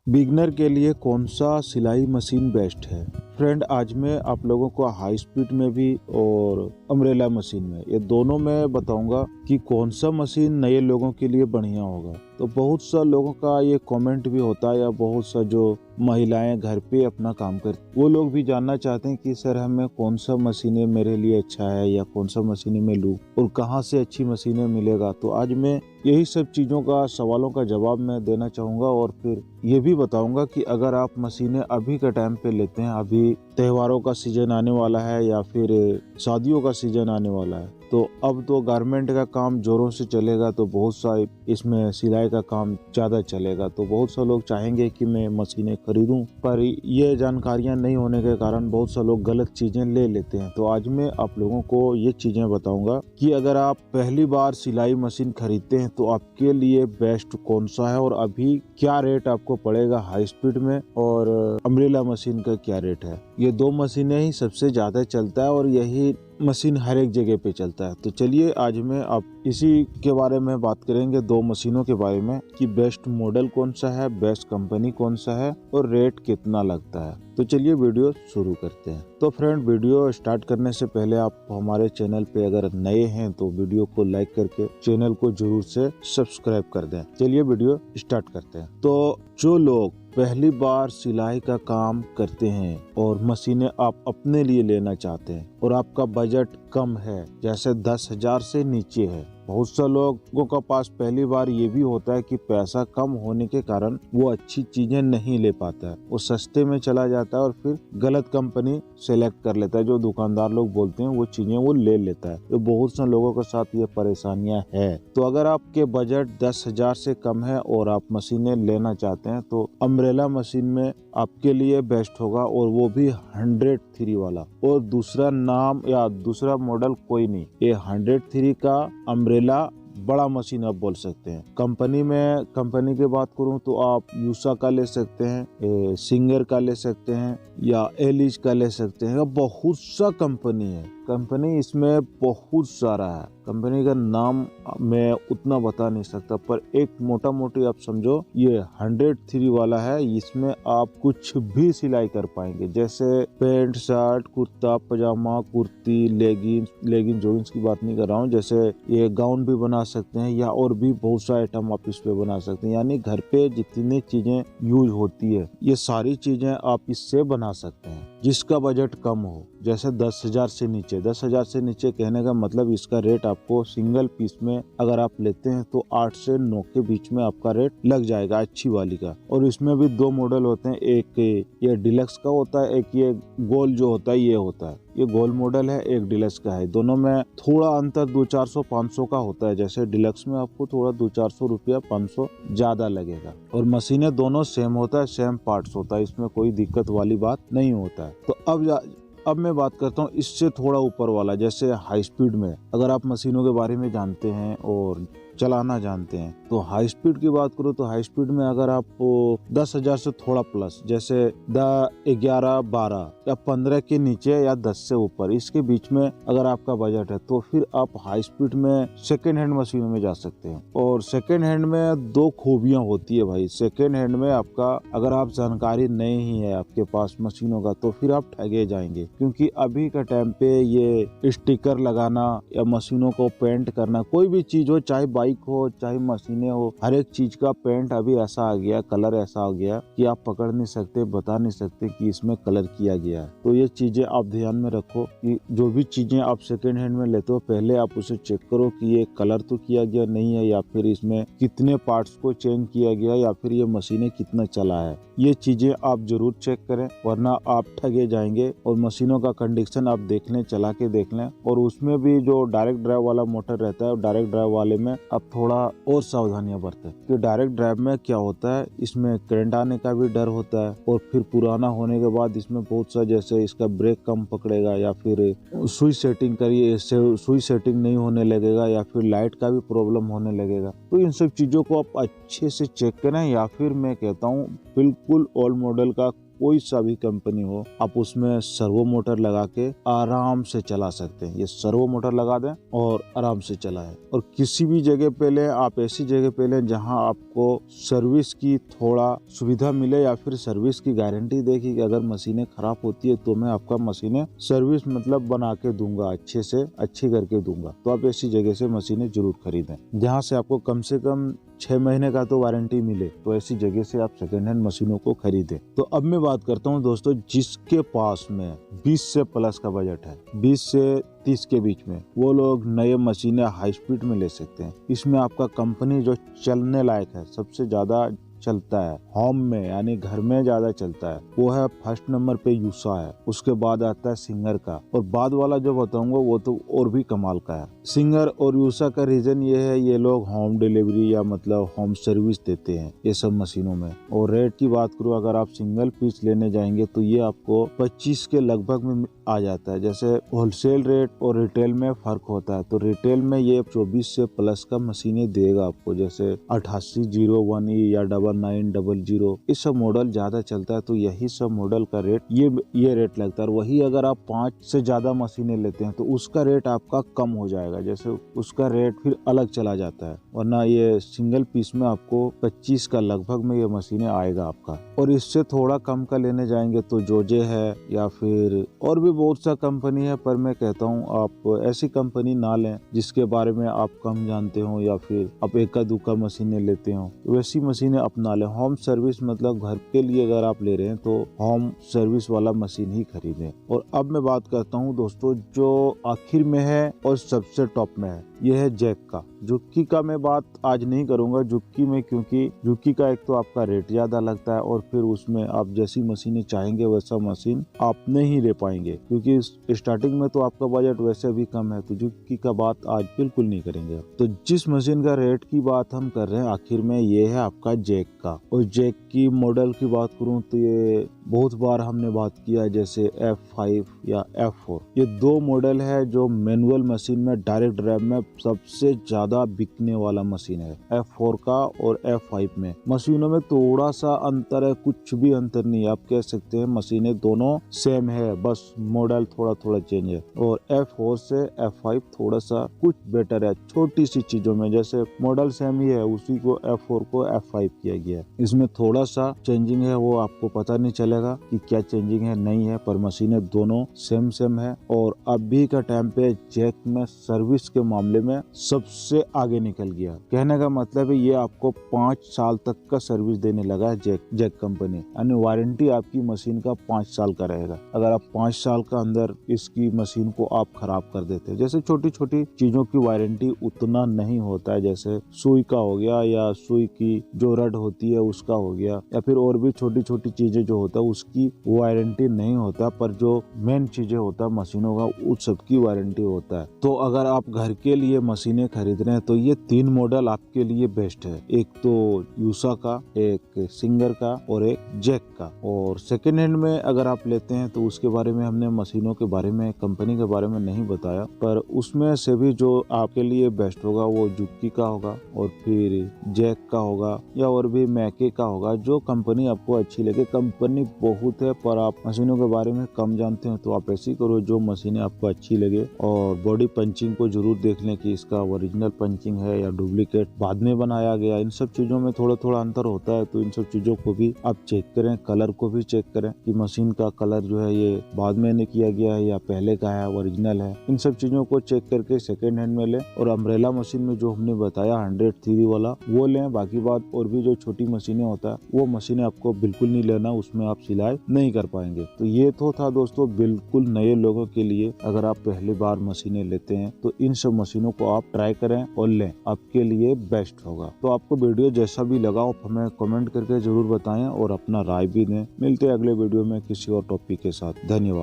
Beginner के लिए कौन सा सिलाई मशीन बेस्ट है? फ्रेंड, आज मैं आप लोगों को हाई स्पीड में भी और अम्ब्रेला मशीन में, ये दोनों में बताऊंगा कि कौन सा मशीन नए लोगों के लिए बढ़िया होगा। तो बहुत सा लोगों का ये कमेंट भी होता है, या बहुत सा जो महिलाएं घर पे अपना काम करती, वो लोग भी जानना चाहते हैं कि सर हमें कौन सा मशीनें मेरे लिए अच्छा है, या कौन सा मशीनें मैं लूँ और कहाँ से अच्छी मशीनें मिलेगा। तो आज मैं यही सब चीज़ों का, सवालों का जवाब मैं देना चाहूँगा, और फिर ये भी बताऊँगा कि अगर आप मशीनें अभी के टाइम पे लेते हैं, अभी त्योहारों का सीजन आने वाला है या फिर शादियों का सीजन आने वाला है, तो अब तो गारमेंट का काम जोरों से चलेगा, तो बहुत सा इसमें सिलाई का काम ज़्यादा चलेगा। तो बहुत सा लोग चाहेंगे कि मैं मशीनें खरीदूं, पर ये जानकारियां नहीं होने के कारण बहुत सा लोग गलत चीज़ें ले लेते हैं। तो आज मैं आप लोगों को ये चीज़ें बताऊंगा कि अगर आप पहली बार सिलाई मशीन खरीदते हैं तो आपके लिए बेस्ट कौन सा है, और अभी क्या रेट आपको पड़ेगा हाई स्पीड में, और अम्ब्रेला मशीन का क्या रेट है। ये दो मशीनें ही सबसे ज़्यादा चलता है और यही मशीन हर एक जगह पे चलता है। तो चलिए आज मैं आप इसी के बारे में बात करेंगे, दो मशीनों के बारे में, कि बेस्ट मॉडल कौन सा है, बेस्ट कंपनी कौन सा है और रेट कितना लगता है। तो चलिए वीडियो शुरू करते हैं। तो फ्रेंड, वीडियो स्टार्ट करने से पहले आप हमारे चैनल पे अगर नए हैं तो वीडियो को लाइक करके चैनल को जरूर से सब्सक्राइब कर दें। चलिए वीडियो स्टार्ट करते हैं। तो जो लोग पहली बार सिलाई का काम करते हैं और मशीनें आप अपने लिए लेना चाहते हैं और आपका बजट कम है, जैसे 10,000 से नीचे है, बहुत से लोगों का पास पहली बार ये भी होता है कि पैसा कम होने के कारण वो अच्छी चीजें नहीं ले पाता है, वो सस्ते में चला जाता है और फिर गलत कंपनी सेलेक्ट कर लेता है। जो दुकानदार लोग बोलते हैं वो चीजें वो ले लेता है। तो बहुत से लोगों के साथ ये परेशानियां है। तो अगर आपके बजट 10,000 से कम है और आप मशीनें लेना चाहते हैं तो अम्ब्रेला मशीन में आपके लिए बेस्ट होगा, और वो भी 103 वाला, और दूसरा नाम या दूसरा मॉडल कोई नहीं। ये 103 का अम्ब्रेला बड़ा मशीन आप बोल सकते हैं। कंपनी की बात करूं तो आप यूसा का ले सकते हैं, सिंगर का ले सकते हैं, या एलिज का ले सकते हैं। बहुत सा कंपनी है, कंपनी इसमें बहुत सारा है। कंपनी का नाम मैं उतना बता नहीं सकता, पर एक मोटा मोटी आप समझो ये 103 वाला है। इसमें आप कुछ भी सिलाई कर पाएंगे, जैसे पैंट, शर्ट, कुर्ता, पजामा, कुर्ती, लेगिंग जॉगिंग्स की बात नहीं कर रहा हूँ, जैसे ये गाउन भी बना सकते हैं, या और भी बहुत सा आइटम आप इस पे बना सकते हैं। यानी घर पे जितनी चीजें यूज होती है ये सारी चीजें आप इससे बना सकते हैं, जिसका बजट कम हो, जैसे 10,000 से नीचे। 10,000 से नीचे कहने का मतलब इसका रेट आपको सिंगल पीस में अगर आप लेते हैं तो 8 से 9 के बीच में आपका रेट लग जाएगा अच्छी वाली का। और इसमें भी दो मॉडल होते हैं, एक ये डिलक्स का होता है, एक ये गोल जो होता है ये होता है। ये गोल मॉडल है, एक डिलक्स का है। दोनों में थोड़ा अंतर 200-400-500 का होता है। जैसे डिलक्स में आपको थोड़ा 200-400 रुपया 500 ज्यादा लगेगा, और मशीनें दोनों सेम होता है, सेम पार्ट्स होता है, इसमें कोई दिक्कत वाली बात नहीं होता है। तो अब मैं बात करता हूँ इससे थोड़ा ऊपर वाला, जैसे हाई स्पीड में। अगर आप मशीनों के बारे में जानते हैं और चलाना जानते हैं तो हाई स्पीड की बात करो तो हाई स्पीड में अगर आप 10,000 से थोड़ा प्लस, जैसे 11, 12 या 15 के नीचे या 10 से ऊपर, इसके बीच में अगर आपका बजट है तो फिर आप हाई स्पीड में सेकेंड हैंड मशीनों में जा सकते हैं। और सेकेंड हैंड में दो खूबियां होती है भाई। सेकेंड हैंड में आपका अगर आप जानकारी नहीं है आपके पास मशीनों का तो फिर आप ठगे जाएंगे, क्योंकि अभी का टाइम पे ये स्टिकर लगाना या मशीनों को पेंट करना, कोई भी चीज हो, चाहे बाइक हो चाहे मशीनें हो, हर एक चीज का पेंट अभी ऐसा आ गया, कलर ऐसा आ गया कि आप पकड़ नहीं सकते, बता नहीं सकते कि इसमें कलर किया गया है। तो ये चीजें आप ध्यान में रखो कि जो भी चीजें आप सेकेंड हैंड में लेते हो पहले आप उसे चेक करो कि ये कलर तो किया गया नहीं है, या फिर इसमें कितने पार्ट्स को चेंज किया गया, या फिर ये मशीनें कितना चला है। ये चीजें आप जरूर चेक करें, वरना आप ठगे जाएंगे। और मशीनों का कंडीशन आप देख लें, चला के देख लें। और उसमें भी जो डायरेक्ट ड्राइव वाला मोटर रहता है, डायरेक्ट ड्राइव वाले में आप थोड़ा और सावधानियां बरतें, कि डायरेक्ट ड्राइव में क्या होता है, इसमें करंट आने का भी डर होता है, और फिर पुराना होने के बाद इसमें बहुत सा, जैसे इसका ब्रेक कम पकड़ेगा, या फिर सुई सेटिंग करिए, सुई सेटिंग नहीं होने लगेगा, या फिर लाइट का भी प्रॉब्लम होने लगेगा। तो इन सब चीजों को आप अच्छे से चेक करें, या फिर मैं कहता हूँ बिल्कुल ओल्ड मॉडल का कोई सा भी कंपनी हो, आप उसमें सर्वो मोटर लगा के आराम से चला सकते हैं। ये सर्वो मोटर लगा दें और आराम से चलाएं। और किसी भी जगह पे लें, आप ऐसी जगह पे लें जहां आपको सर्विस की थोड़ा सुविधा मिले या फिर सर्विस की गारंटी दे कि अगर मशीनें खराब होती है तो मैं आपका मशीनें सर्विस मतलब बना के दूंगा, अच्छे से अच्छी करके दूंगा। तो आप ऐसी जगह से मशीनें जरूर खरीदें जहां से आपको कम से कम 6 महीने का तो वारंटी मिले। तो ऐसी जगह से आप सेकेंड हैंड मशीनों को खरीदें। तो अब मैं बात करता हूं दोस्तों, जिसके पास में 20 से प्लस का बजट है, 20 से 30 के बीच में, वो लोग नए मशीनें हाई स्पीड में ले सकते हैं। इसमें आपका कंपनी जो चलने लायक है, सबसे ज्यादा चलता है होम में यानी घर में ज्यादा चलता है, वो है फर्स्ट नंबर पे यूसा है। उसके बाद आता है सिंगर का, और बाद वाला जो बताऊंगा वो तो और भी कमाल का है। सिंगर और यूसा का रीजन ये है, ये लोग होम डिलीवरी या मतलब होम सर्विस देते हैं ये सब मशीनों में। और रेट की बात करूँ, अगर आप सिंगल पीस लेने जाएंगे तो ये आपको 25 के लगभग में आ जाता है। जैसे होलसेल रेट और रिटेल में फर्क होता है, तो रिटेल में ये 24 से प्लस का मशीनें देगा आपको, जैसे 8801E या 9900, इस सब मॉडल ज्यादा चलता है। तो यही सब मॉडल का रेट ये रेट लगता है। वही अगर आप 5 से ज्यादा मशीनें लेते हैं तो उसका रेट आपका कम हो जाएगा, जैसे उसका रेट फिर अलग चला जाता है। वरना ये सिंगल पीस में आपको 25 का लगभग में ये मशीनें आएगा आपका। और इससे थोड़ा कम का लेने जाएंगे तो जोजे है या फिर और भी बहुत सा कंपनी है, पर मैं कहता हूँ आप ऐसी कंपनी ना लें जिसके बारे में आप कम जानते हो या फिर आप एका दुक्का मशीनें लेते हो। तो वैसी मशीनें अपना लें। होम सर्विस मतलब घर के लिए अगर आप ले रहे हैं तो होम सर्विस वाला मशीन ही खरीदें। और अब मैं बात करता हूँ दोस्तों, जो आखिर में है और सबसे टॉप में है, यह है जैक का। जुक्की का मैं बात आज नहीं करूंगा जुक्की में, क्योंकि जुक्की का एक तो आपका रेट ज्यादा लगता है और फिर उसमें आप जैसी मशीनें चाहेंगे वैसा मशीन आप नहीं ले पाएंगे, क्योंकि स्टार्टिंग में तो आपका बजट वैसे भी कम है। तो जुक्की का बात आज बिल्कुल नहीं करेंगे। तो जिस मशीन का रेट की बात हम कर रहे हैं आखिर में, ये है आपका जैक का। और जैक की मॉडल की बात करूं तो ये बहुत बार हमने बात किया, जैसे F5 या F4, ये दो मॉडल है जो मैनुअल मशीन में डायरेक्ट ड्राइव में सबसे ज्यादा बिकने वाला मशीन है। F4 का और F5 में मशीनों में थोड़ा सा अंतर है, कुछ भी अंतर नहीं, आप कह सकते हैं मशीनें दोनों सेम है, बस मॉडल थोड़ा थोड़ा चेंज है। और F4 से F5 थोड़ा सा कुछ बेटर है छोटी सी चीजों में, जैसे मॉडल सेम ही है, उसी को F4 को F5 किया गया है। इसमें थोड़ा सा चेंजिंग है, वो आपको पता नहीं चलेगा कि क्या चेंजिंग है नहीं है, पर मशीनें दोनों सेम है। और अभी का टाइम पे जैक में सर्विस के मामले में सबसे आगे निकल गया। कहने का मतलब है ये आपको 5 साल तक का सर्विस देने लगा है जैक कंपनी, यानी वारंटी आपकी मशीन का 5 साल का रहेगा। अगर आप 5 साल का अंदर इसकी मशीन को आप खराब कर देते हैं, जैसे छोटी छोटी चीजों की वारंटी उतना नहीं होता है, जैसे सुई का हो गया या सुई की जो रड होती है उसका हो गया, या फिर और भी छोटी छोटी चीजें जो होता है उसकी वारंटी नहीं होता, पर जो मेन चीजें होता है मशीनों का उस सब की वारंटी होता है। तो अगर आप घर के लिए मशीनें खरीद रहे हैं तो ये 3 मॉडल आपके लिए बेस्ट है, एक तो यूसा का, एक सिंगर का और एक जैक का। और सेकेंड हैंड में अगर आप लेते हैं तो उसके बारे में हमने मशीनों के बारे में, कंपनी के बारे में नहीं बताया, पर उसमें से भी जो आपके लिए बेस्ट होगा वो जुक्की का होगा और फिर जैक का होगा या और भी मैके का होगा, जो कंपनी आपको अच्छी लगे। कंपनी बहुत है पर आप मशीनों के बारे में कम जानते हैं, तो आप ऐसी करो जो मशीनें आपको अच्छी लगे। और बॉडी पंचिंग को जरूर देख लें कि इसका ओरिजिनल पंचिंग है या डुप्लीकेट बाद में बनाया गया, इन सब चीजों में थोड़ा थोड़ा अंतर होता है, तो इन सब चीजों को भी आप चेक करें। कलर को भी चेक करें कि मशीन का कलर जो है ये बाद में किया गया है या पहले का है, ओरिजिनल है। इन सब चीजों को चेक करके सेकेंड हैंड में लें। और अम्ब्रेला मशीन में जो हमने बताया 100 वाला वो लें। बाकी बात और भी जो छोटी मशीनें होता है वो मशीनें आपको बिल्कुल नहीं लेना, उसमें आप सिलाई नहीं कर पाएंगे। तो ये तो था दोस्तों बिल्कुल नए लोगों के लिए, अगर आप पहली बार मशीनें लेते हैं तो इन सब मशीनों को आप ट्राई करें और लें, आपके लिए बेस्ट होगा। तो आपको वीडियो जैसा भी लगा आप हमें कमेंट करके जरूर बताएं और अपना राय भी दें। मिलते हैं अगले वीडियो में किसी और टॉपिक के साथ। धन्यवाद।